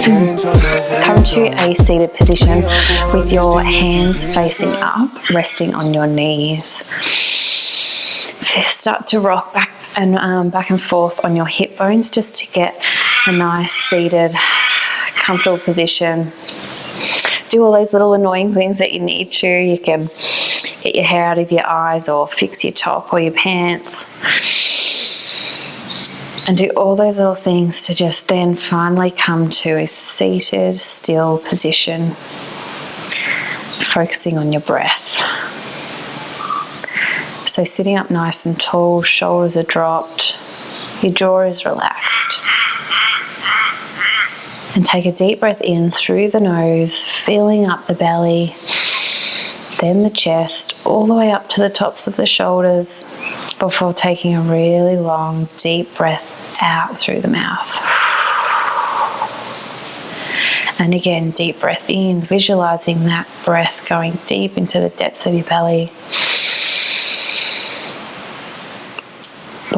Come to a seated position with your hands facing up, resting on your knees. Start to rock back and forth on your hip bones just to get a nice seated, comfortable position. Do all those little annoying things that you need to. You can get your hair out of your eyes or fix your top or your pants. And do all those little things to just then finally come to a seated, still position, focusing on your breath. So sitting up nice and tall, shoulders are dropped, your jaw is relaxed. And take a deep breath in through the nose, filling up the belly, then the chest, all the way up to the tops of the shoulders, before taking a really long, deep breath out through the mouth. And again, deep breath in, visualizing that breath going deep into the depths of your belly.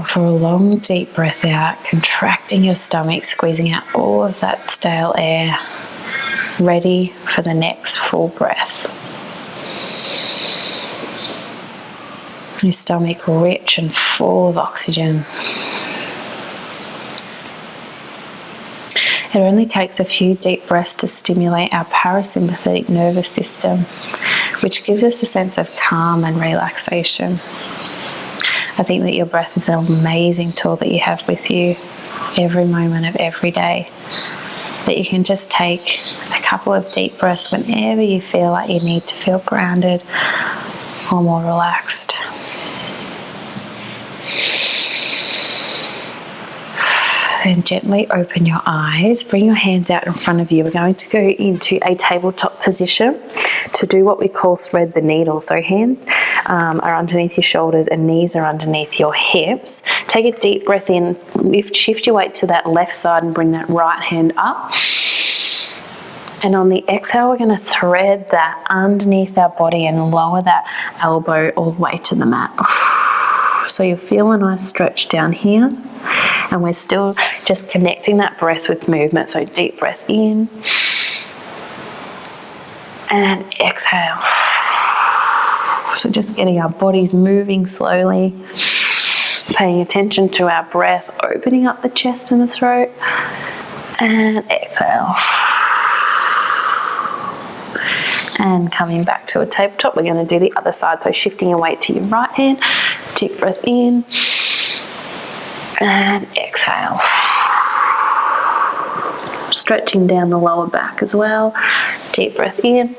For a long, deep breath out, contracting your stomach, squeezing out all of that stale air, ready for the next full breath. Your stomach rich and full of oxygen. It only takes a few deep breaths to stimulate our parasympathetic nervous system, which gives us a sense of calm and relaxation. I think that your breath is an amazing tool that you have with you every moment of every day, that you can just take a couple of deep breaths whenever you feel like you need to feel grounded or more relaxed. Then gently open your eyes, bring your hands out in front of you. We're going to go into a tabletop position to do what we call thread the needle. So hands are underneath your shoulders and knees are underneath your hips. Take a deep breath in, shift your weight to that left side and bring that right hand up. And on the exhale, we're going to thread that underneath our body and lower that elbow all the way to the mat. So you'll feel a nice stretch down here. And we're still just connecting that breath with movement. So deep breath in and exhale. So just getting our bodies moving slowly, paying attention to our breath, opening up the chest and the throat, and exhale. And coming back to a tabletop, we're going to do the other side. So shifting your weight to your right hand, deep breath in, and exhale. Stretching down the lower back as well. Deep breath in.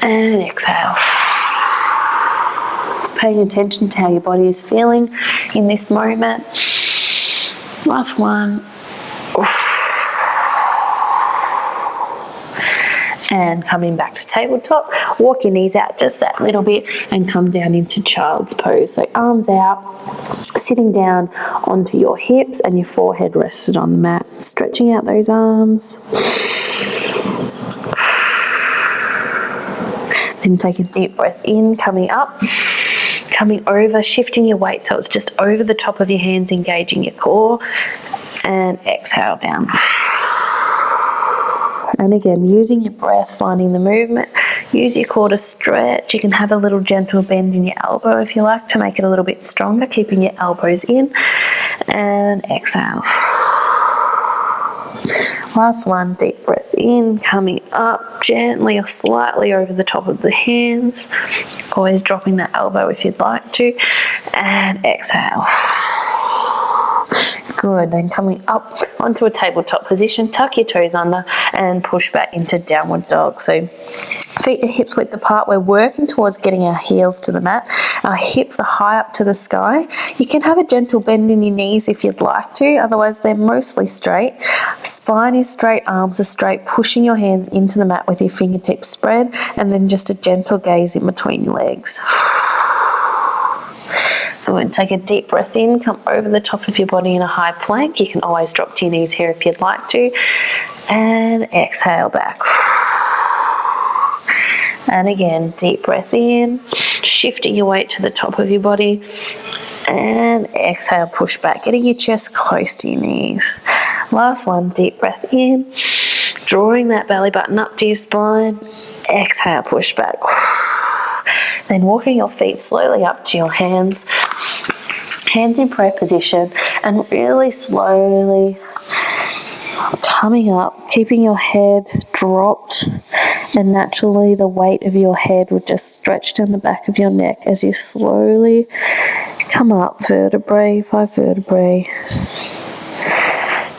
And exhale. Paying attention to how your body is feeling in this moment. Last one. And coming back to tabletop, walk your knees out just that little bit and come down into child's pose. So arms out, sitting down onto your hips and your forehead rested on the mat. Stretching out those arms. Then take a deep breath in, coming up, coming over, shifting your weight so it's just over the top of your hands, engaging your core, and exhale down. And again, using your breath, finding the movement. Use your core to stretch. You can have a little gentle bend in your elbow if you like to make it a little bit stronger, keeping your elbows in. And exhale. Last one, deep breath in, coming up gently or slightly over the top of the hands. Always dropping that elbow if you'd like to. And exhale. Good, then coming up onto a tabletop position, tuck your toes under and push back into downward dog. So feet are hips width apart. We're working towards getting our heels to the mat. Our hips are high up to the sky. You can have a gentle bend in your knees if you'd like to, otherwise they're mostly straight. Spine is straight, arms are straight, pushing your hands into the mat with your fingertips spread, and then just a gentle gaze in between your legs. Good. Take a deep breath in, come over the top of your body in a high plank. You can always drop to your knees here if you'd like to. And exhale back. And again, deep breath in, shifting your weight to the top of your body. And exhale, push back, getting your chest close to your knees. Last one, deep breath in, drawing that belly button up to your spine. Exhale, push back. Then walking your feet slowly up to your hands. Hands in prayer position, and really slowly coming up, keeping your head dropped, and naturally the weight of your head will just stretch down the back of your neck as you slowly come up, vertebrae by vertebrae.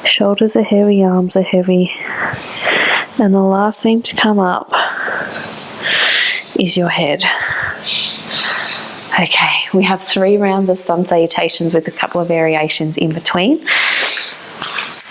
Shoulders are heavy, arms are heavy, and the last thing to come up is your head. Okay, we have 3 rounds of Sun Salutations with a couple of variations in between.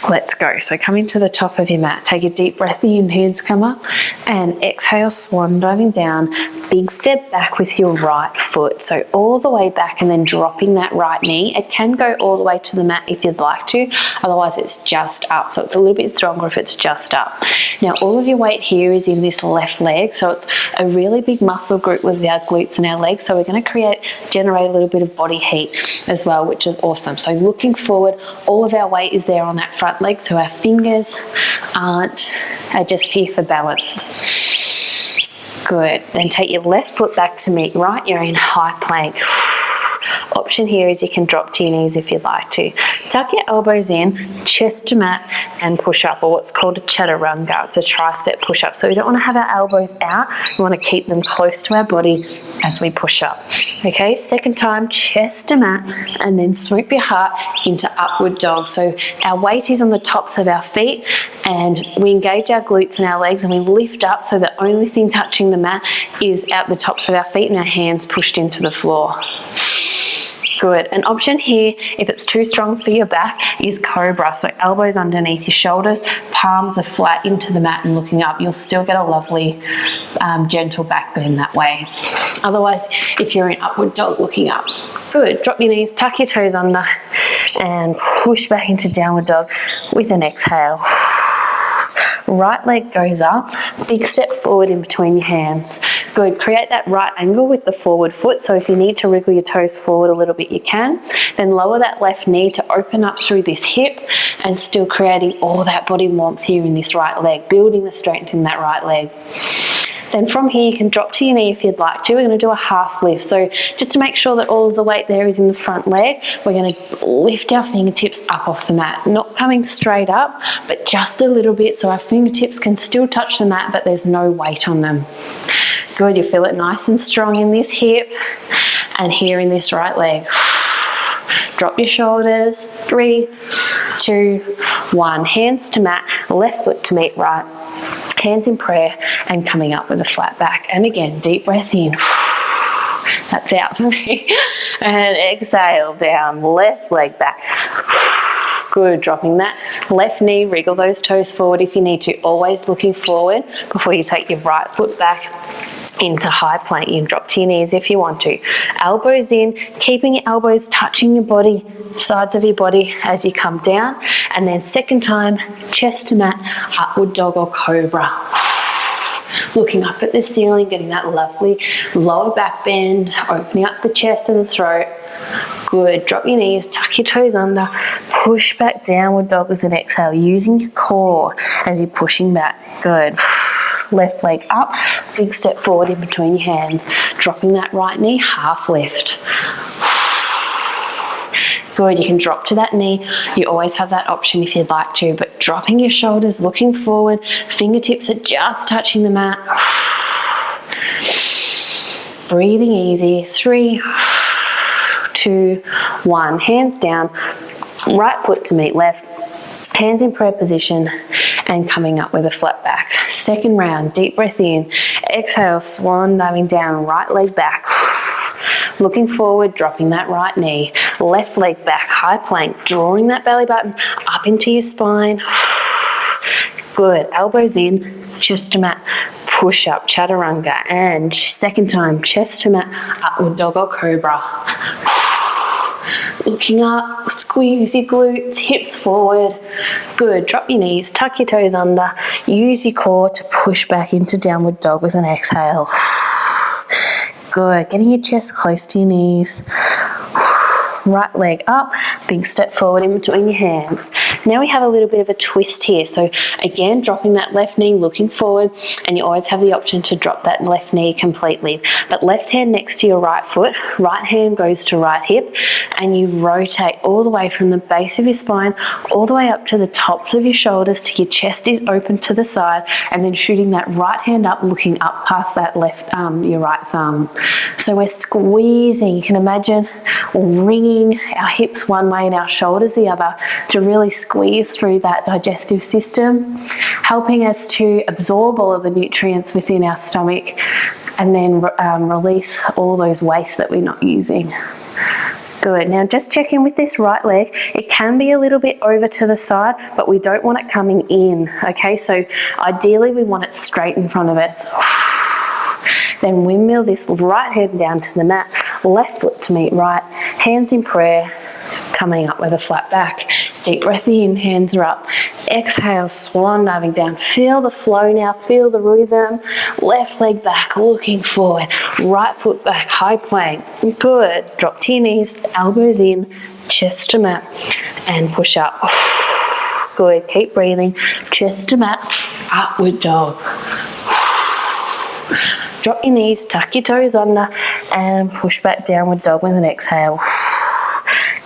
Let's go. So coming to the top of your mat, take a deep breath in, hands come up, and exhale, swan diving down. Big step back with your right foot. So all the way back and then dropping that right knee. It can go all the way to the mat if you'd like to, otherwise it's just up. So it's a little bit stronger if it's just up. Now all of your weight here is in this left leg, so it's a really big muscle group with our glutes and our legs. So we're going to generate a little bit of body heat as well, which is awesome. So looking forward, all of our weight is there on that front leg, so our fingers are just here for balance. Good. Then take your left foot back to meet right. You're in high plank. Option here is you can drop to your knees if you'd like to. Tuck your elbows in, chest to mat, and push up, or what's called a chaturanga. It's a tricep push up. So we don't want to have our elbows out. We want to keep them close to our body as we push up. Okay, second time, chest to mat, and then swoop your heart into upward dog. So our weight is on the tops of our feet, and we engage our glutes and our legs, and we lift up, so the only thing touching the mat is at the tops of our feet and our hands pushed into the floor. Good. An option here, if it's too strong for your back, is Cobra. So elbows underneath your shoulders, palms are flat into the mat and looking up. You'll still get a lovely gentle back bend that way. Otherwise, if you're in upward dog, looking up. Good. Drop your knees, tuck your toes under, and push back into downward dog with an exhale. Right leg goes up, big step forward in between your hands. Good, create that right angle with the forward foot, so if you need to wriggle your toes forward a little bit, you can. Then lower that left knee to open up through this hip, and still creating all that body warmth here in this right leg, building the strength in that right leg. Then from here, you can drop to your knee if you'd like to. We're going to do a half lift. So just to make sure that all of the weight there is in the front leg, we're going to lift our fingertips up off the mat. Not coming straight up, but just a little bit, so our fingertips can still touch the mat, but there's no weight on them. Good, you feel it nice and strong in this hip and here in this right leg. Drop your shoulders. 3, 2, 1. Hands to mat, left foot to meet right. Hands in prayer and coming up with a flat back. And again, deep breath in. That's out for me. And exhale down, left leg back. Good, dropping that left knee, wriggle those toes forward if you need to. Always looking forward before you take your right foot back into high plank. You can drop to your knees if you want to. Elbows in, keeping your elbows touching your body, sides of your body as you come down. And then second time, chest to mat, upward dog or cobra. Looking up at the ceiling, getting that lovely lower back bend, opening up the chest and the throat. Good, drop your knees, tuck your toes under, push back downward dog with an exhale, using your core as you're pushing back. Good. Left leg up, big step forward in between your hands, dropping that right knee, half lift. Good, you can drop to that knee. You always have that option if you'd like to, but dropping your shoulders, looking forward, fingertips are just touching the mat. Breathing easy. 3, 2, 1. Hands down, right foot to meet left. Hands in prayer position and coming up with a flat back. Second round, deep breath in. Exhale, swan diving down, right leg back. Looking forward, dropping that right knee. Left leg back, high plank, drawing that belly button up into your spine. Good, elbows in, chest to mat, push up, chaturanga. And second time, chest to mat, upward dog or cobra. Looking up, squeeze your glutes, hips forward. Good, drop your knees, tuck your toes under. Use your core to push back into downward dog with an exhale. Good, getting your chest close to your knees. right leg up, big step forward in between your hands. Now we have a little bit of a twist here. So again, dropping that left knee, looking forward, and you always have the option to drop that left knee completely. But left hand next to your right foot, right hand goes to right hip, and you rotate all the way from the base of your spine, all the way up to the tops of your shoulders till your chest is open to the side, and then shooting that right hand up, looking up past that left, your right thumb. So we're squeezing, you can imagine, wringing our hips one way and our shoulders the other to really squeeze through that digestive system, helping us to absorb all of the nutrients within our stomach and then release all those wastes that we're not using. Good. Now just check in with this right leg. It can be a little bit over to the side, but we don't want it coming in, okay? So ideally we want it straight in front of us. Then windmill this right head down to the mat, left foot to meet right, hands in prayer, coming up with a flat back. Deep breath in, hands are up. Exhale, swan diving down. Feel the flow now, feel the rhythm. Left leg back, looking forward. Right foot back, high plank. Good. Drop to your knees, elbows in, chest to mat, and push up. Good. Keep breathing. Chest to mat, upward dog. Drop your knees, tuck your toes under, and push back downward dog with an exhale.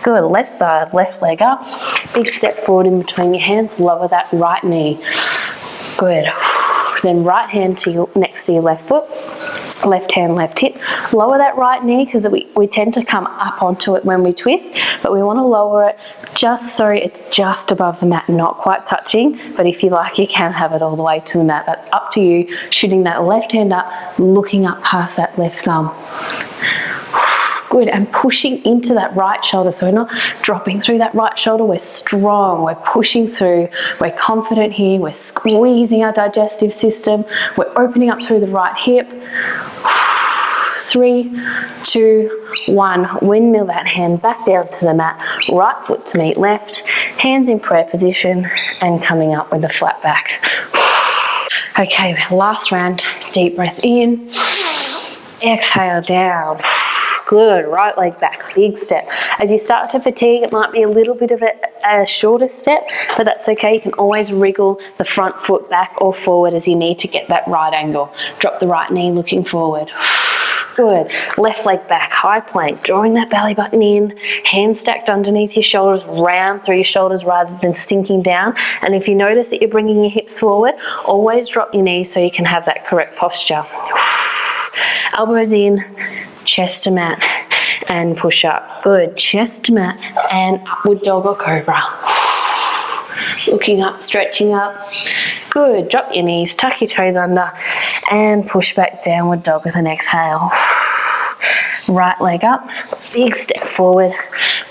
Good, left side, left leg up. Big step forward in between your hands, lower that right knee. Good. Then right hand next to your left foot, left hand, left hip. Lower that right knee because we tend to come up onto it when we twist, but we want to lower it just so it's just above the mat, not quite touching, but if you like, you can have it all the way to the mat. That's up to you. Shooting that left hand up, looking up past that left thumb. Good, and pushing into that right shoulder. So we're not dropping through that right shoulder, we're strong, we're pushing through, we're confident here, we're squeezing our digestive system, we're opening up through the right hip. 3, 2, 1. Windmill that hand back down to the mat, right foot to meet left, hands in prayer position, and coming up with a flat back. Okay, last round, deep breath in, exhale down. Good, right leg back, big step. As you start to fatigue, it might be a little bit of a shorter step, but that's okay. You can always wriggle the front foot back or forward as you need to get that right angle. Drop the right knee looking forward. Good, left leg back, high plank, drawing that belly button in, hands stacked underneath your shoulders, round through your shoulders rather than sinking down. And if you notice that you're bringing your hips forward, always drop your knees so you can have that correct posture. Elbows in, chest to mat, and push up. Good, chest to mat, and upward dog or cobra. Looking up, stretching up. Good, drop your knees, tuck your toes under, and push back downward dog with an exhale. Right leg up, big step forward.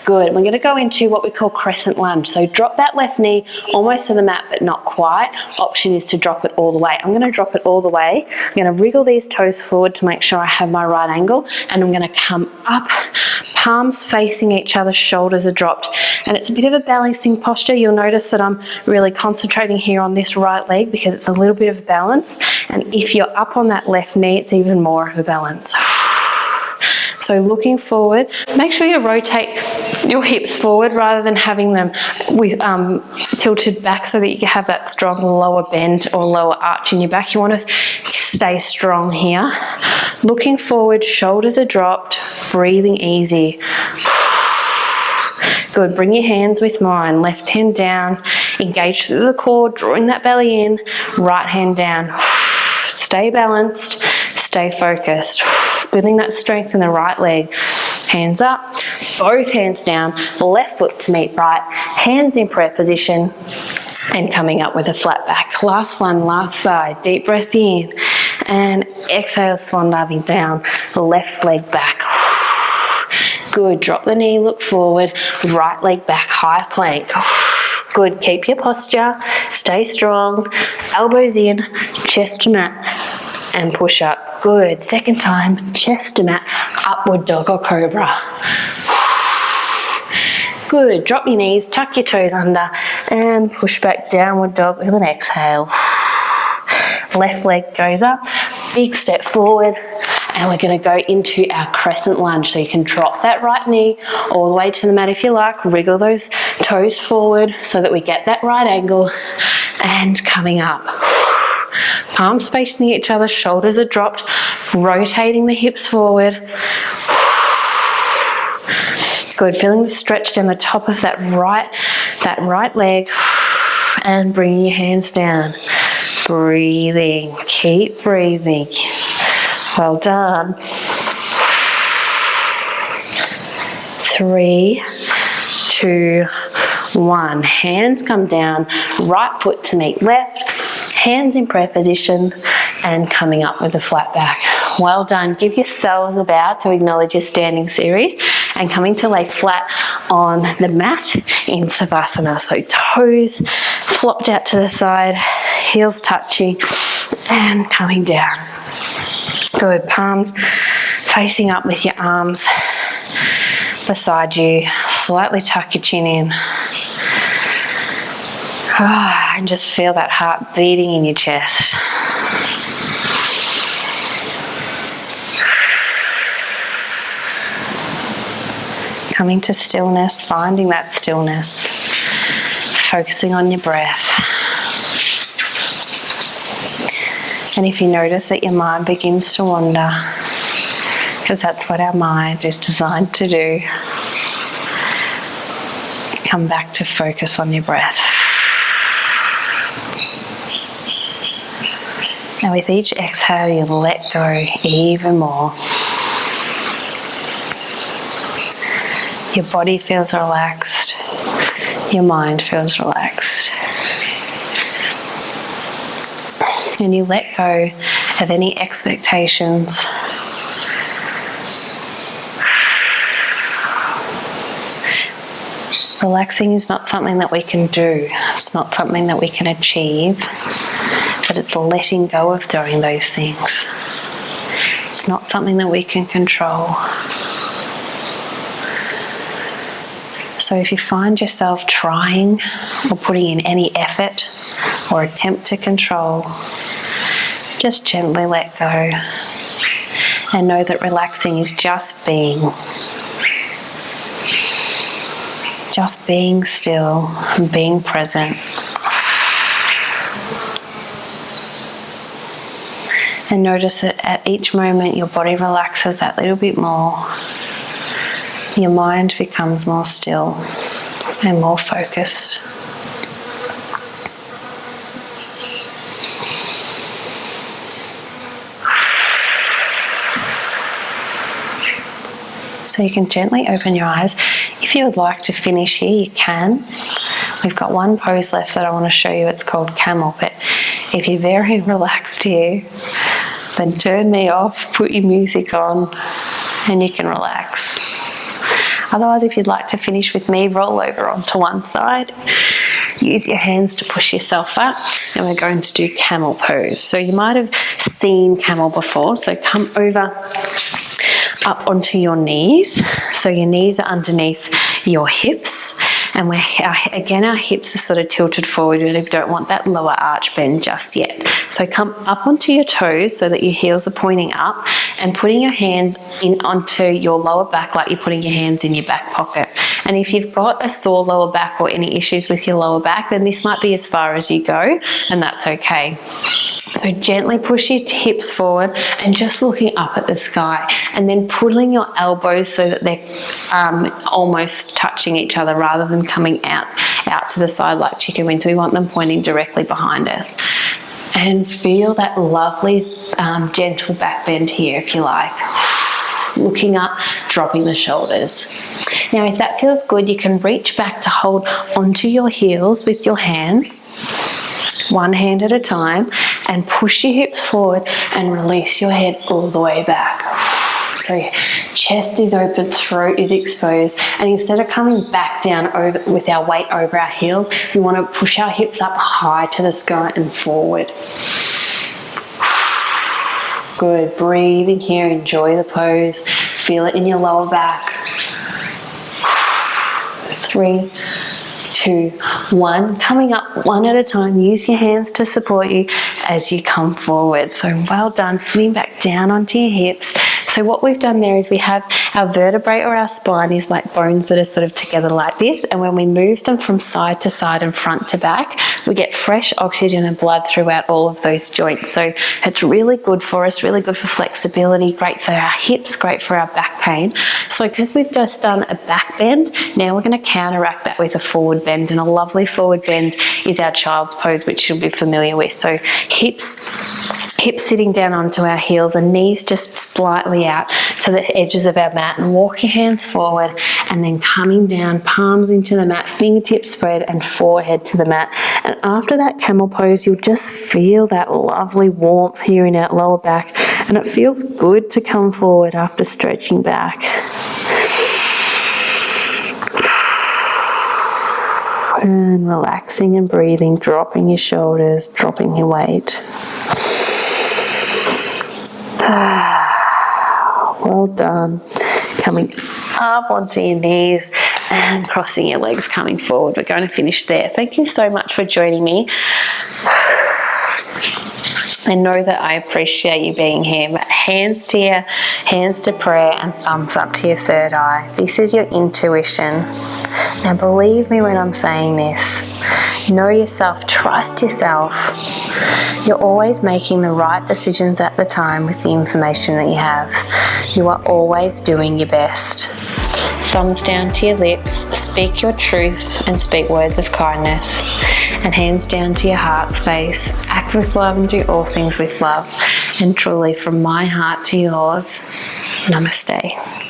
Good, we're gonna go into what we call crescent lunge. So drop that left knee almost to the mat, but not quite. Option is to drop it all the way. I'm gonna drop it all the way. I'm gonna wriggle these toes forward to make sure I have my right angle, and I'm gonna come up, palms facing each other, shoulders are dropped. And it's a bit of a balancing posture. You'll notice that I'm really concentrating here on this right leg because it's a little bit of a balance. And if you're up on that left knee, it's even more of a balance. So looking forward, make sure you rotate your hips forward rather than having them with tilted back so that you can have that strong lower bend or lower arch in your back. You want to stay strong here. Looking forward, shoulders are dropped, breathing easy. Good, bring your hands with mine, left hand down, engage through the core, drawing that belly in, right hand down. Stay balanced, stay focused. Building that strength in the right leg. Hands up, both hands down, left foot to meet right, hands in prayer position, and coming up with a flat back. Last one, last side. Deep breath in, and exhale, swan diving down, left leg back. Good, drop the knee, look forward, right leg back, high plank. Good, keep your posture, stay strong, elbows in, chest to mat, and push up. Good, second time, chest to mat, upward dog or cobra. Good, drop your knees, tuck your toes under, and push back downward dog with an exhale. Left leg goes up, big step forward, And we're going to go into our crescent lunge. So you can drop that right knee all the way to the mat if you like. Wriggle those toes forward so that we get that right angle. And coming up. Palms facing each other, shoulders are dropped, rotating the hips forward. Good, feeling the stretch down the top of that right leg. And bringing your hands down. Breathing, keep breathing. Well done. 3, 2, 1. Hands come down, right foot to meet left, hands in prayer position, and coming up with a flat back. Well done. Give yourselves a bow to acknowledge your standing series and coming to lay flat on the mat in Savasana. So toes flopped out to the side, heels touching, and coming down. Good. Palms facing up with your arms beside you. Slightly tuck your chin in. And just feel that heart beating in your chest. Coming to stillness, finding that stillness, focusing on your breath. And if you notice that your mind begins to wander, because that's what our mind is designed to do, come back to focus on your breath. Now with each exhale, you let go even more. Your body feels relaxed. Your mind feels relaxed. And you let go of any expectations. Relaxing is not something that we can do. It's not something that we can achieve. But it's letting go of doing those things. It's not something that we can control. So if you find yourself trying or putting in any effort or attempt to control, just gently let go and know that relaxing is just being. Just being still and being present. And notice that at each moment your body relaxes that little bit more. Your mind becomes more still and more focused. So you can gently open your eyes. If you would like to finish here, you can. We've got one pose left that I want to show you. It's called Camel. But if you're very relaxed here, then turn me off, put your music on, and you can relax. Otherwise, if you'd like to finish with me, roll over onto one side. Use your hands to push yourself up, and we're going to do Camel Pose. So you might have seen Camel before, so come over up onto your knees. So your knees are underneath your hips, and our hips are sort of tilted forward. We don't want that lower arch bend just yet. So come up onto your toes so that your heels are pointing up, and putting your hands in onto your lower back like you're putting your hands in your back pocket. And if you've got a sore lower back or any issues with your lower back, then this might be as far as you go, and that's okay. So gently push your hips forward and just looking up at the sky, and then pulling your elbows so that they're almost touching each other rather than coming out to the side like chicken wings. We want them pointing directly behind us. And feel that lovely gentle back bend here if you like. Looking up, dropping the shoulders. Now if that feels good, you can reach back to hold onto your heels with your hands, one hand at a time, and push your hips forward and release your head all the way back. So chest is open, throat is exposed, and instead of coming back down with our weight over our heels, we want to push our hips up high to the sky and forward. Good, breathing here, enjoy the pose, feel it in your lower back. 3, 2, 1. Coming up one at a time. Use your hands to support you as you come forward. So well done. Sitting back down onto your hips. So what we've done there is we have our vertebrae or our spine is like bones that are sort of together like this, and when we move them from side to side and front to back, we get fresh oxygen and blood throughout all of those joints. So it's really good for us, really good for flexibility, great for our hips, great for our back pain. So because we've just done a back bend, now we're going to counteract that with a forward bend, and a lovely forward bend is our child's pose, which you'll be familiar with. So hips sitting down onto our heels and knees just slightly out to the edges of our mat, and walk your hands forward and then coming down, palms into the mat, fingertips spread and forehead to the mat. And after that camel pose, you'll just feel that lovely warmth here in our lower back, and it feels good to come forward after stretching back. And relaxing and breathing, dropping your shoulders, dropping your weight. Well done. Coming up onto your knees and crossing your legs, coming forward. We're going to finish there. Thank you so much for joining me. And know that I appreciate you being here. But hands to prayer and thumbs up to your third eye. This is your intuition. Now believe me when I'm saying this. Know yourself, trust yourself. You're always making the right decisions at the time with the information that you have. You are always doing your best. Thumbs down to your lips, speak your truth and speak words of kindness. And hands down to your heart space, act with love and do all things with love. And truly from my heart to yours, namaste.